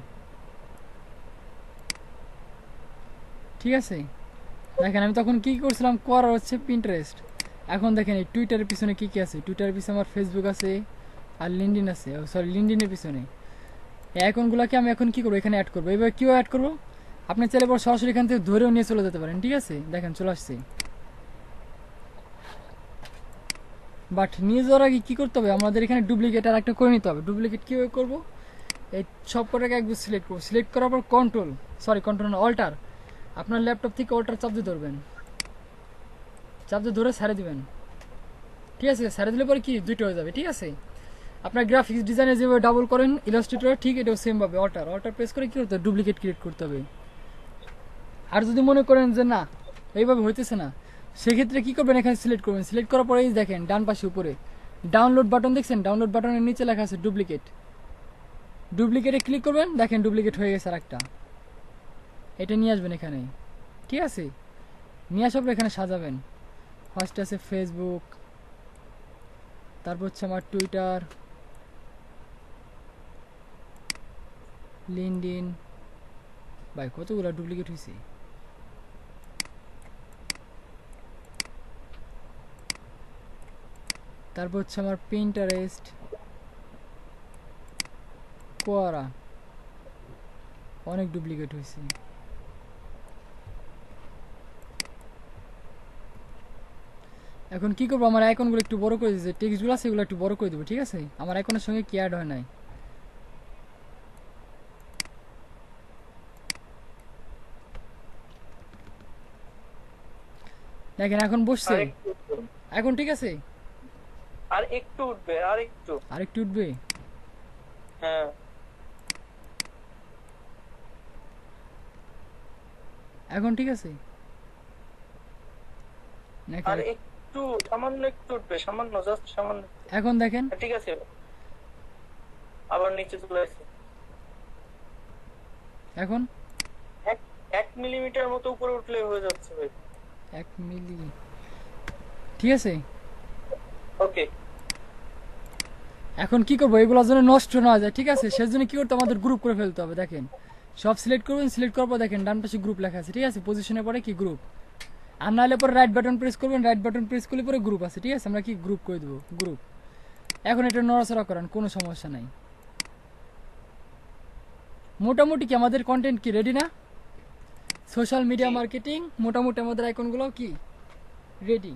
S1: ঠিক আছে? দেখেন আমি তখন কি করছিলাম, করা হচ্ছে পিন্টারেস্ট। এখন দেখেন এই টুইটারের পিছনে কি কি আছে, টুইটারের পিছনে আমার ফেসবুক আছে আর লিঙ্কডইন আছে, সরি লিঙ্কডইনের পিছনে। এই আইকনগুলোকে আমি এখন কি করবো, এখানে অ্যাড করবো। এবার কিও অ্যাড করবো, আপনি চাইলে পর সরাসরি এখান থেকে ধরেও নিয়ে চলে যেতে পারেন, ঠিক আছে? দেখেন চলে আসছে। বাট নিয়ে যাওয়ার আগে কী করতে হবে, আমাদের এখানে ডুপ্লিকেট আর একটা করে নিতে হবে। ডুপ্লিকেট কীভাবে করবো, এই সব কটাকে একবার সিলেক্ট করবো। সিলেক্ট করার পর কন্ট্রোল না অল্টার, আপনার ল্যাপটপ থেকে অল্টার চাপ দিয়ে ধরবেন, চাপ দিয়ে ধরে ছেড়ে দিবেন, ঠিক আছে? ছেড়ে দিলে পরে কি দুইটা হয়ে যাবে, ঠিক আছে? আপনার গ্রাফিক্স ডিজাইনে যেভাবে ডাবল করেন ইলাস্ট্রেটর, ঠিক এটাও সেমভাবে অল্টার প্রেস করে কী করতে হবে, ডুপ্লিকেট ক্রিয়েট করতে হবে। আর যদি মনে করেন যে না এইভাবে হইতেছে না, সেক্ষেত্রে কী করবেন, এখানে সিলেক্ট করবেন। সিলেক্ট করার পরে দেখেন ডান পাশে উপরে ডাউনলোড বাটন দেখছেন, ডাউনলোড বাটনের নিচে লেখা আছে ডুপ্লিকেটে ক্লিক করবেন। দেখেন ডুপ্লিকেট হয়ে গেছে আর একটা, এটা নিয়ে আসবেন এখানে, ঠিক আছে? নিয়ে আসার পর এখানে সাজাবেন। ফার্স্টে আছে ফেসবুক, তারপর হচ্ছে আমার টুইটার, লিঙ্কডইন। ভাই কতগুলো ডুপ্লিকেট হয়েছে। তারপর হচ্ছে আমার পিন্টারেস্ট, কোয়ারা, অনেক ডুপ্লিকেট হয়েছে। এখন কি করবো, আমার আইকনগুলো একটু বড় করে দিয়েছে, টেক্সটগুলো আছে এগুলো একটু বড় করে দেবো, ঠিক আছে? আমার আইকনের সঙ্গে কি অ্যাড হয় নাই। দেখেন এখন বসছে, এখন ঠিক আছে?
S2: আর একটু উঠবে,
S1: আর একটু উঠবে।
S2: হ্যাঁ
S1: এখন ঠিক আছে
S2: আর একটু, সামান্য একটু উঠবে, সামান্য, জাস্ট সামান্য।
S1: এখন দেখেন
S2: ঠিক আছে, আবার নিচে চলে আসছে।
S1: এখন
S2: 1 মিলিমিটার মতো উপরে উঠলে হয়ে যাচ্ছে ভাই।
S1: 1 মিলি, ঠিক আছে?
S2: ওকে,
S1: এখন কি করবো, এগুলোর জন্য নষ্ট না যায়, ঠিক আছে? সেজন্য কি করতে আমাদের গ্রুপ করে ফেলতে হবে। দেখেন সব সিলেক্ট করবেন, সিলেক্ট করার পর দেখেন ডান পাশে গ্রুপ লেখা আছে, ঠিক আছে? পজিশনে পরে কি গ্রুপ, আর নাহলে পরে রাইট বাটন প্রেস করবেন, রাইট বাটন প্রেস করলে পরে গ্রুপ আছে, ঠিক আছে? আমরা কি গ্রুপ করে দেবো, গ্রুপ। এখন এটা নড়াচড়া করান, কোনো সমস্যা নাই। মোটামুটি কি আমাদের কন্টেন্ট কি রেডি না? সোশ্যাল মিডিয়া মার্কেটিং মোটামুটি আমাদের আইকনগুলো কি রেডি,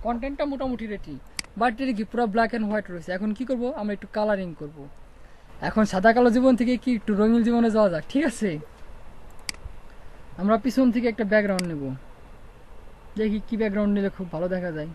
S1: কন্টেন্টটা মোটামুটি রেডি। বাট এটা কি পুরো ব্ল্যাক অ্যান্ড হোয়াইট রয়েছে। এখন কি করব, আমরা একটু কালারিং করব। এখন সাদা কালো জীবন থেকে কি একটু রঙিন জীবনে যাওয়া যাক, ঠিক আছে? আমরা পিছন থেকে একটা ব্যাকগ্রাউন্ড নেব, দেখি কি ব্যাকগ্রাউন্ড নিলে খুব ভালো দেখা যায়।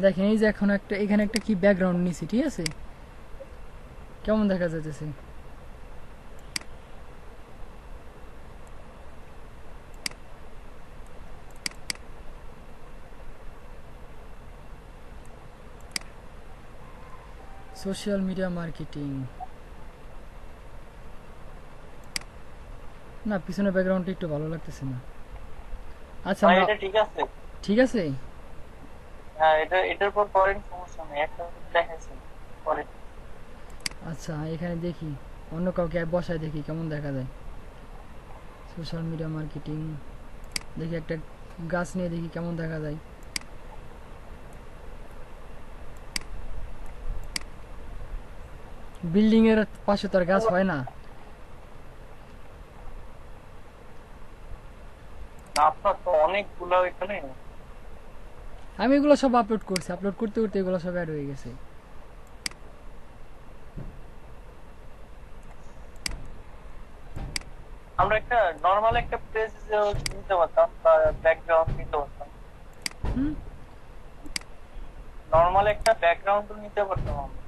S1: দেখেন এই যে এখন একটা এখানে একটা কি ব্যাকগ্রাউন্ড নিছি, ঠিক আছে? কেমন দেখা যাচ্ছে? সোশ্যাল মিডিয়া মার্কেটিং না, পিছনে ব্যাকগ্রাউন্ডটা একটু ভালো লাগতেছে না। আচ্ছা
S2: ভাই এটা ঠিক আছে।
S1: ঠিক আছে।
S2: হ্যাঁ, এটার পর করেন, সমস্যা নেই, একটা দেখাইছি পরে।
S1: আচ্ছা এখানে দেখি অন্য কাউকে বসায় দেখি কেমন দেখা যায়। সোশ্যাল মিডিয়া মার্কেটিং দেখি একটা গাছ নিয়ে দেখি কেমন দেখা যায়। বিল্ডিং এর পাশে তো আর গাছ হয় না।
S2: আপনার তো অনেকগুলো এখানে।
S1: আমি এগুলো সব আপলোড করছি, আপলোড করতে করতে এগুলো সব অ্যাড হয়ে গেছে।
S2: আমরা একটা নরমাল একটা পেজ নিতে পারতাম, বা ব্যাকগ্রাউন্ড নিতে পারতাম,
S1: হুম,
S2: নরমাল একটা ব্যাকগ্রাউন্ড নিতে পারতাম আমরা।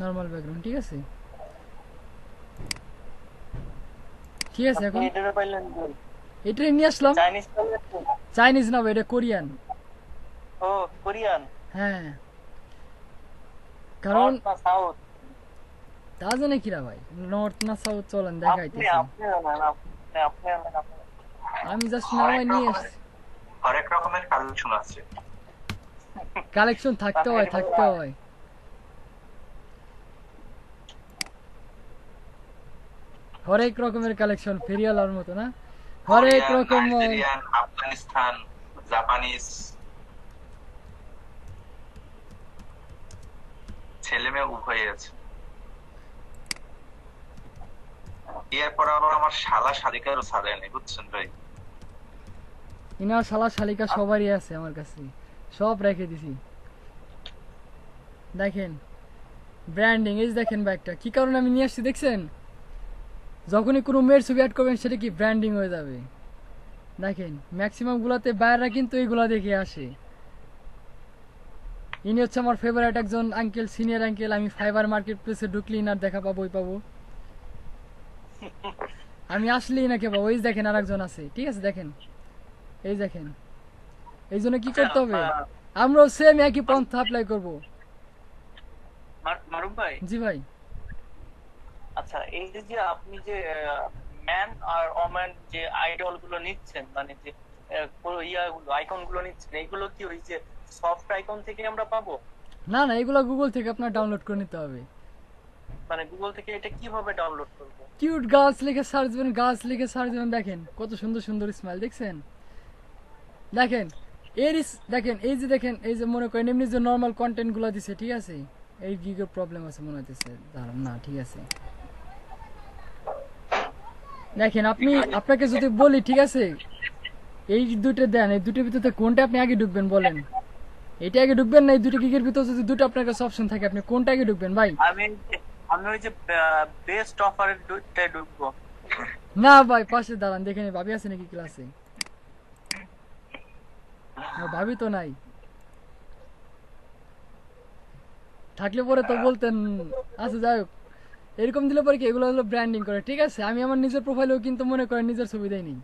S1: নর্মাল ব্যাকগ্রাউন্ড ঠিক আছে, ঠিক আছে।
S2: আপনি
S1: এখন
S2: এটা পাইলেন
S1: এটাই নিয়ে আসলাম।
S2: চাইনিজ?
S1: চাইনিজ না ভাই, এটা কোরিয়ান।
S2: ও, কোরিয়ান।
S1: হ্যাঁ, কারণ
S2: নর্থ না সাউথ?
S1: তা জানে কিরা ভাই, নর্থ না সাউথ চলেন
S2: আপনি
S1: দেখাইতেছি।
S2: আপনি জানেন, আপনি জানেন, আপনি।
S1: আমি জাস্ট নামাই নিয়ে আসছি।
S2: হরেক রকমের কালেকশন আছে।
S1: কালেকশন থাকতে হয়, থাকতে হয়। হরেক রকমের কালেকশন, ফেরিয়ালার মতো না, হরেক রকম।
S2: নাইজেরিয়ান, আফগানিস্তান, জাপানিজ, ছেলে মেয়ে উভয়ই আছে। এরপর আবার আমার শালা শালিকারও ছাড়ে নেই, বুঝছেন ভাই?
S1: ইনা শালা শালিকা সবারই আছে আমার কাছে, সব রেখে দিছি। দেখেন ব্র্যান্ডিং, এই যে দেখেন ব্যাগটা কি কারণে আমি নিয়ে আসছি দেখছেন? যখনই কোনো মেয়ের ছবি অ্যাড করবেন সেটা কি ব্র্যান্ডিং হয়ে যাবে। দেখেন ম্যাক্সিমাম গুলাতে বাইরেরা কিন্তু এইগুলা দেখে আসে। ইনি হচ্ছে আমার ফেভারিট একজন আঙ্কেল, সিনিয়র আঙ্কেল। আমি ফাইবার মার্কেট প্লেসে ঢুকলি ইনার দেখা পাবোই পাবো, আমি আসলেই নাকি পাবো। এই যে দেখেন আর একজন আছে, ঠিক আছে দেখেন, এই দেখেন। এই জন্য কি করতে হবে, আমরাও সেম একই পন্থা অ্যাপ্লাই করবো।
S2: মারুফ ভাই,
S1: জি ভাই।
S2: আচ্ছা এই যে যে আপনি যে ম্যান আর ওম্যান যে আইডল গুলো নিচ্ছেন, মানে যে ইয়াগুলো আইকন গুলো নিচ্ছেন, এগুলো কি ওই যে সফট আইকন থেকে আমরা পাবো?
S1: না না, এগুলো গুগল থেকে আপনার ডাউনলোড করে নিতে হবে।
S2: মানে গুগল থেকে এটা কিভাবে ডাউনলোড করবো?
S1: কিউট গার্লস লিখে সার্চ দেবেন, গার্লস লিখে সার্চ দেবেন। দেখেন কত সুন্দর সুন্দর স্মাইল দেখছেন? দেখেন দেখেন এই যে দেখেন, এই যে মনে করেন এমনি যে নর্মাল কন্টেন্ট গুলো দিছে, ঠিক আছে। এই গিগের প্রবলেম আছে মনে হইতেছে, দাঁড়ান না, ঠিক আছে। দেখেন আপনাকে যদি বলি, ঠিক আছে, এই দুটো দেন, এই দুটোর ভিতরে কোনটা আপনি আগে ঢুকবেন বলেন? এটা আগে ঢুকবেন না এই দুটো গিগের ভিতরে যদি দুটো আপনার কাছে অপশন থাকে, আপনি কোনটা আগে ঢুকবেন ভাই?
S2: আমি ওই যে বেস্ট অফারের দুইটায় ঢুকবো।
S1: না ভাই, পাশে দাঁড়ান, দেখেন ভাবি আছে নাকি ক্লাসে? ভাবি তো নাই, থাকলে পরে তো বলতেন। আচ্ছা যাই হোক, এরকম দিলে পরে কি এগুলো হলো ব্র্যান্ডিং করে, ঠিক আছে। আমি আমার নিজের প্রোফাইলেও কিন্তু মনে করেন নিজের ছবি দেয়নি,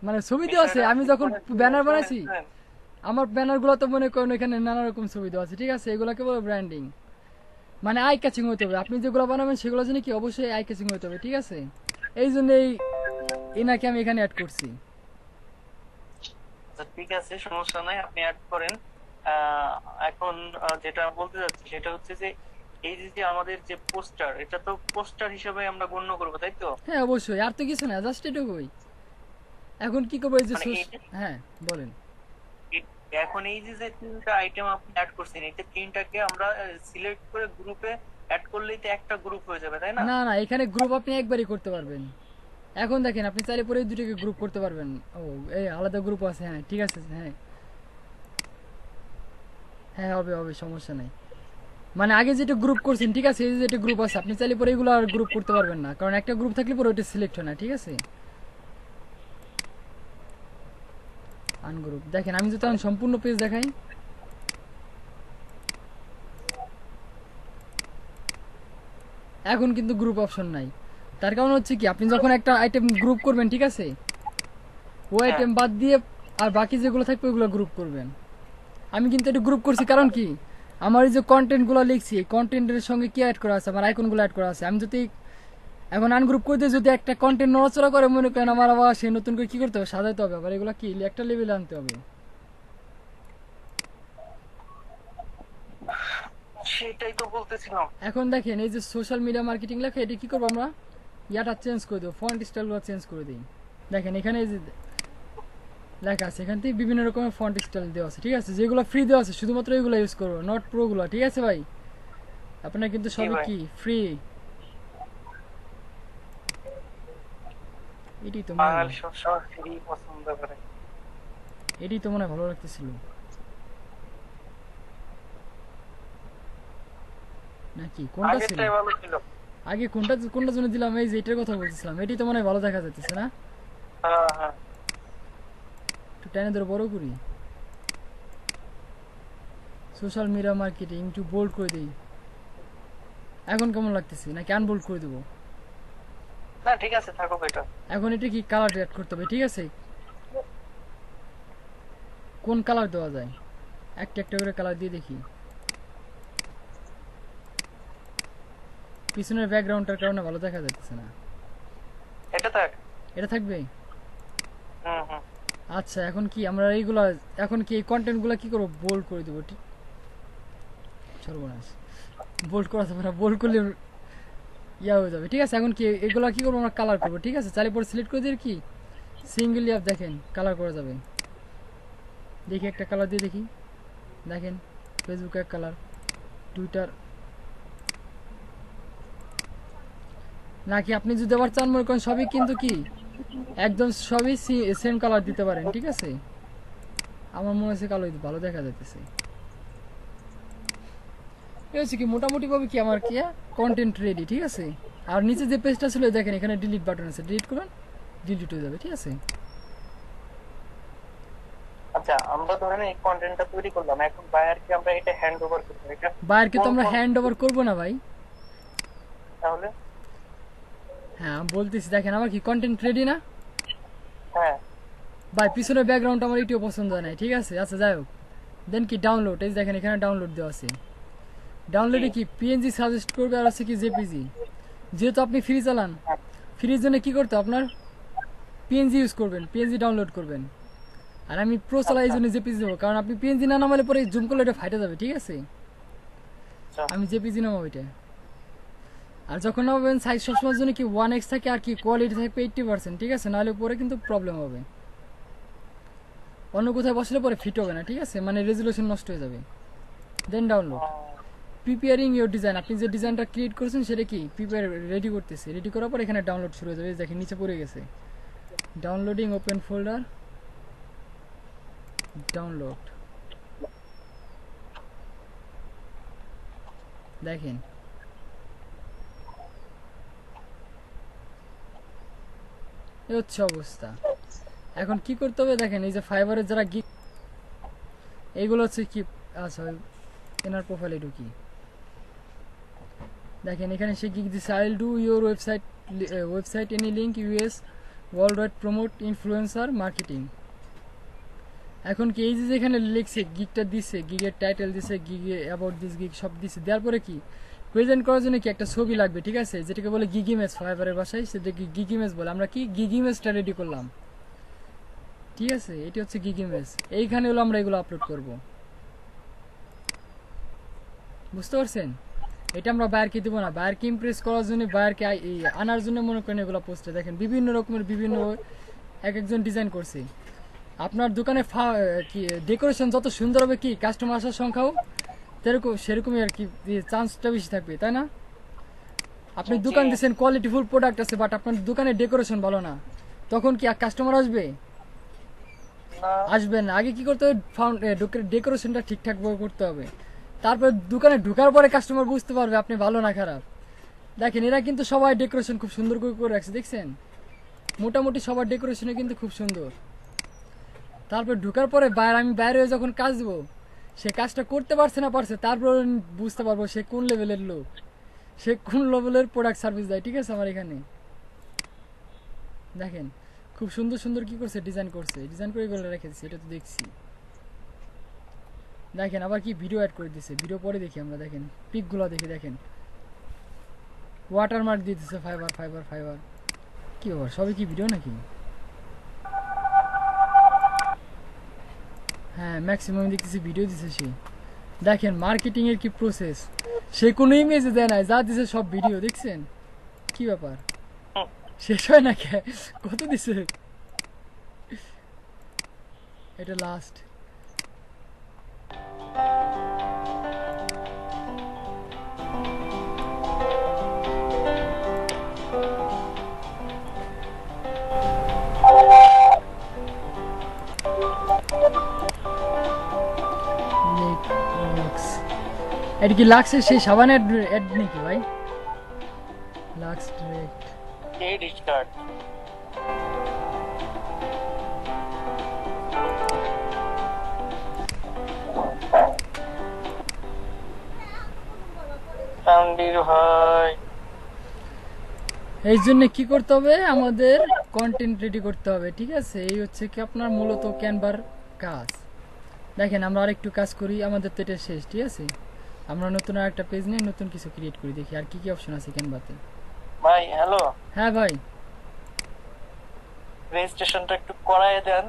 S1: মানে ছবি দেওয়া আছে। আমি যখন ব্যানার বানাইছি, আমার ব্যানার গুলো তো মনে করেন এখানে নানা রকম ছবি দেওয়া আছে, ঠিক আছে। এগুলোকে বলে ব্র্যান্ডিং, মানে আই ক্যাচিং হতে হবে। আপনি যেগুলো বানাবেন সেগুলো জন্য কি অবশ্যই আই ক্যাচিং হতে হবে, ঠিক আছে। এই জন্যই এনাকে আমি এখানে অ্যাড করছি।
S2: ঠিক আছে, সমস্যা নাই, আপনি অ্যাড করেন। এখন যেটা বলতে যাচ্ছি সেটা হচ্ছে যে এই যে আমাদের যে পোস্টার, এটা তো পোস্টার হিসেবে আমরা গণ্য করবো, তাই তো?
S1: হ্যাঁ অবশ্যই, আর তো কিছু না, জাস্ট এটুকুই। এখন কি করবো, এই যে হ্যাঁ বলেন।
S2: এখন এই যে তিনটা আইটেম আপনি অ্যাড করছেন, এই তিনটাকে আমরা সিলেক্ট করে গ্রুপে অ্যাড করলেই তো একটা গ্রুপ হয়ে যাবে, তাই না?
S1: না না, এখানে গ্রুপ আপনি একবারই করতে পারবেন। এখন দেখেন আপনি চাইলে পরে দুটোকে গ্রুপ করতে পারবেন। ও এই আলাদা গ্রুপ আছে, হ্যাঁ ঠিক আছে, হ্যাঁ হ্যাঁ হবে হবে, সমস্যা নাই। মানে আগে যেটা গ্রুপ করছেন, ঠিক আছে, এই যে যেটা গ্রুপ আছে, আপনি চাইলে পরে এগুলো আর গ্রুপ করতে পারবেন না, কারণ একটা গ্রুপ থাকলে পরে ওইটা সিলেক্ট হয় না, ঠিক আছে। আনগ্রুপ দেখেন, আমি যদি তখন সম্পূর্ণ পেজ দেখাই, এখন কিন্তু গ্রুপ অপশন নাই। তার কারণ হচ্ছে কি, আপনি যখন একটা আইটেম গ্রুপ করবেন, ঠিক আছে, ও আইটেম বাদ দিয়ে আর বাকি যেগুলো থাকবে ওগুলো গ্রুপ করবেন। আমি কিন্তু এটা গ্রুপ করছি কারণ কি, আমার এই যে কন্টেন্ট গুলো লিখছি এই কন্টেন্টের সঙ্গে কি অ্যাড করা আছে, আমার আইকন গুলো অ্যাড করা আছে। আমি যদি এখন আনগ্রুপ করে দিয়ে যদি একটা কন্টেন্ট নড়াচড়া করে মনে করেন, আমার আবার সে নতুন করে কি করতে হবে, সাজাতে হবে, আবার এগুলো কি একটা লেভেলে আনতে হবে।
S2: সেটাই তো বলতেছিলাম।
S1: এখন দেখেন এই যে সোশ্যাল মিডিয়া মার্কেটিং লেখা, এটা কি করবো আমরা, ইয়াটা চেঞ্জ করে দেবো, ফন্ট স্টাইলগুলো চেঞ্জ করে দিই। দেখেন এখানে এই যে লেখা আছে, এখান থেকে বিভিন্ন রকমের ফন্ট স্টাইল দেওয়া আছে, ঠিক আছে, যেগুলো ফ্রি দেওয়া আছে শুধুমাত্র এগুলো ইউজ করবো, নট প্রো গুলো, ঠিক আছে ভাই। আপনার কিন্তু সবই কি ফ্রি। এটাই তো
S2: বাঙালি সবসময় ফ্রি পছন্দ করে।
S1: এটাই তো মনে হয় ভালো লাগতেছিল নাকি, কোনটা ছিল
S2: আগেরটাই ভালো ছিল।
S1: আগে, কোনটার জন্য দিলাম, এই যে এটার কথা বলতেছিলাম, এটাই তো মনে হয় ভালো দেখা যাচ্ছে না।
S2: হ্যাঁ হ্যাঁ
S1: একটু টেনে ধরে বড় করি, সোশ্যাল মিডিয়া মার্কেটিং একটু বোল্ড করে দিই। এখন কেমন লাগতেছে, নাকি আনবোল্ড করে দেবো?
S2: না ঠিক আছে থাকুক এটা।
S1: এখন এটা কি কালার অ্যাড করতে হবে, ঠিক আছে, কোন কালার দেওয়া যায়, একটা একটা করে কালার দিয়ে দেখি। পিছনের ব্যাকগ্রাউন্ডটার কারণে ভালো দেখা যাচ্ছে না,
S2: এটা থাক।
S1: এটা থাকবে।
S2: হুম হুম
S1: আচ্ছা এখন কি আমরা এইগুলা, এখন কি এই কন্টেন্ট গুলা কি করবো, বোল্ড করে দেবো, ঠিক, সর্বনাশ, বোল্ড করা যাবে না, বোল্ড করলে ইয়া হয়ে যাবে, ঠিক আছে। এখন কি এগুলা কি করবো, আমরা কালার করবো, ঠিক আছে, চাইলে পরে সিলেক্ট করে দিয়ে কি সিঙ্গেল অ্যাপ দেখেন কালার করা যাবে। দেখি একটা কালার দিয়ে দেখি, দেখেন ফেসবুক এক কালার, টুইটার, নাকি আপনি যদি আবার চান মনে করেন সবই কিন্তু কি একদম সবই সেম কালার দিতে পারেন, ঠিক আছে। আমার মনে হচ্ছে কালো ভালো দেখা যাইতেছে। এই হচ্ছে কি মোটামুটি ভাবে কি আমার কি কন্টেন্ট রেডি, ঠিক আছে। আর নিচে যে পেজটা ছিল দেখেন এখানে ডিলিট বাটন আছে, ডিলিট করুন, ডিলিট হয়ে যাবে, ঠিক আছে।
S2: আচ্ছা আমরা ধরেন এই কন্টেন্টটা তৈরি করলাম, এখন বায়ারকে আমরা এটা হ্যান্ড ওভার করব, এটা
S1: বায়ারকে তো আমরা হ্যান্ড ওভার করবো না ভাই।
S2: তাহলে
S1: হ্যাঁ আমি বলতেছি, দেখেন আমার কি কন্টেন্ট রেডি না
S2: হ্যাঁ
S1: ভাই, পিছনের ব্যাকগ্রাউন্ড আমার এটিও পছন্দ হয় নাই, ঠিক আছে। আচ্ছা যাই হোক, দেন কি ডাউনলোড, এই দেখেন এখানে ডাউনলোড দেওয়া আছে। ডাউনলোডে কি পিএনজি সাজেস্ট করবে আর আছে কি জেপিজি। যেহেতু আপনি ফ্রি চালান, ফ্রির জন্য কি করতে আপনার পিএনজি ইউজ করবেন, পিএনজি ডাউনলোড করবেন। আর আমি প্রো চালাই এই জন্য জেপিজি দেবো, কারণ আপনি পিএনজি না নামালে পরে জুম করলে এটা ফাইটে যাবে, ঠিক আছে। আমি জেপিজি নামাবো এটা। আর যখন নামাবেন সাইজ সবসময়ের জন্য কি 1x থাকে, আর কি কোয়ালিটি থাকবে 80%, ঠিক আছে, নাহলে পরে কিন্তু প্রবলেম হবে, অন্য কোথায় বসলে পরে ফিট হবে না, ঠিক আছে, মানে রেজুলেশন নষ্ট হয়ে যাবে। দেন ডাউনলোড, প্রিপেয়ারিং ইউর ডিজাইন, আপনি যে ডিজাইনটা ক্রিয়েট করেছেন সেটা কি প্রিপেয়ার রেডি করতেছে, রেডি করার পর এখানে ডাউনলোড শুরু হয়ে যাবে, দেখেন নিচে পড়ে গেছে ডাউনলোডিং, ওপেন ফোল্ডার, ডাউনলোড, দেখেন এই হচ্ছে অবস্থা। এখন কি করতে হবে দেখেন, এই যে ফাইবারের যারা গিগ, এইগুলো হচ্ছে কি, আচ্ছা এনার প্রোফাইলে ঢুকি, দেখেন এখানে সে গিগ দিচ্ছে, I will do your website any link US world wide promote influencer marketing. এখন কি এই যে যেখানে লিখছে গিগটা দিচ্ছে, গিগের টাইটেল দিচ্ছে, গিগে অ্যাবাউট দিস গিগ সব দিচ্ছে, দেওয়ার পরে কি প্রেজেন্ট করার জন্য কি একটা ছবি লাগবে, ঠিক আছে, যেটাকে বলে গিগ ইমেজ, ফাইবারের ভাষায় সেটাকে গিগ ইমেজ বলে। আমরা কি গিগ ইমেজটা রেডি করলাম, ঠিক আছে, এটি হচ্ছে গিগ ইমেজ, এইখানে হলো আমরা এগুলো আপলোড করব, বুঝতে পারছেন। এটা আমরা বায়ারকে দেবো না, বায়ারকে ইমপ্রেস করার জন্য, বায়ারকে আনার জন্য মনে করেন এগুলো পোস্টে দেখেন বিভিন্ন রকমের বিভিন্ন এক একজন ডিজাইন করছে। আপনার দোকানে কি ডেকোরেশন যত সুন্দর হবে কি কাস্টমার আসার সংখ্যাও সেরকমই আর কি চান্সটা বেশি থাকবে, তাই না। আপনি দোকান দিচ্ছেন, কোয়ালিটিফুল প্রোডাক্ট আছে, বাট আপনার দোকানে ডেকোরেশন ভালো না, তখন কি কাস্টমার আসবে? আসবেন না। আগে কি করতে হবে, ডেকোরেশনটা ঠিকঠাক ভাবে করতে হবে, তারপর দোকানে ঢোকার পরে কাস্টমার বুঝতে পারবে আপনি ভালো না খারাপ। দেখেন এরা কিন্তু সবাই ডেকোরেশন খুব সুন্দর করে রাখছে, দেখছেন, মোটামুটি সবার ডেকোরেশনে কিন্তু খুব সুন্দর। তারপর ঢোকার পরে আমি বাইরে হয়ে যখন কাজ দেবো, সে কাজটা করতে পারছে না পারছে, তারপর বুঝতে পারবো সে কোন লেভেলের লোক, সে কোন লেভেলের প্রোডাক্ট সার্ভিস দেয়, ঠিক আছে। আমার এখানে দেখেন খুব সুন্দর সুন্দর কি করছে, ডিজাইন করছে, ডিজাইন করে এগুলো রেখে দিচ্ছে, এটা তো দেখছি। দেখেন আবার কি ভিডিও অ্যাড করে দিছে, ভিডিও পরে দেখি আমরা। দেখেন পিকগুলো দেখে দেখেন, ওয়াটারমার্ক দিয়ে দিচ্ছে, ফাইবার ফাইবার ফাইবার। কি ব্যাপার, সবই কি ভিডিও নাকি? হ্যাঁ ম্যাক্সিমাম দেখতেছি ভিডিও দিছে সে। দেখেন মার্কেটিং এর কি প্রসেস, সে কোনো ইমেজ দেয় না, যা দিছে সব ভিডিও। দেখছেন কি ব্যাপার, শেষ হয় না কে, কত দিছে? এটা লাস্ট। এটা কি লাক্সের সেই সাবান অ্যাড নাকি ভাই? Lux direct
S2: credit card Tanvir ভাই।
S1: এই জন্য কি করতে হবে, আমাদের কন্টেন্ট রেডি করতে হবে, ঠিক আছে? এই হচ্ছে কি আপনার মূলত ক্যানভার কাজ। দেখেন আমরা আরেকটু কাজ করি, আমাদের তো এটা শেষ, ঠিক আছে? আমরা নতুন আরেকটা পেজ নিয়ে নতুন কিছু ক্রিয়েট করি, দেখি আর কি কি অপশন আছে ক্যানভাতে।
S2: ভাই হ্যালো,
S1: হ্যাঁ ভাই,
S2: রেজিস্ট্রেশনটা একটু করায় দেন।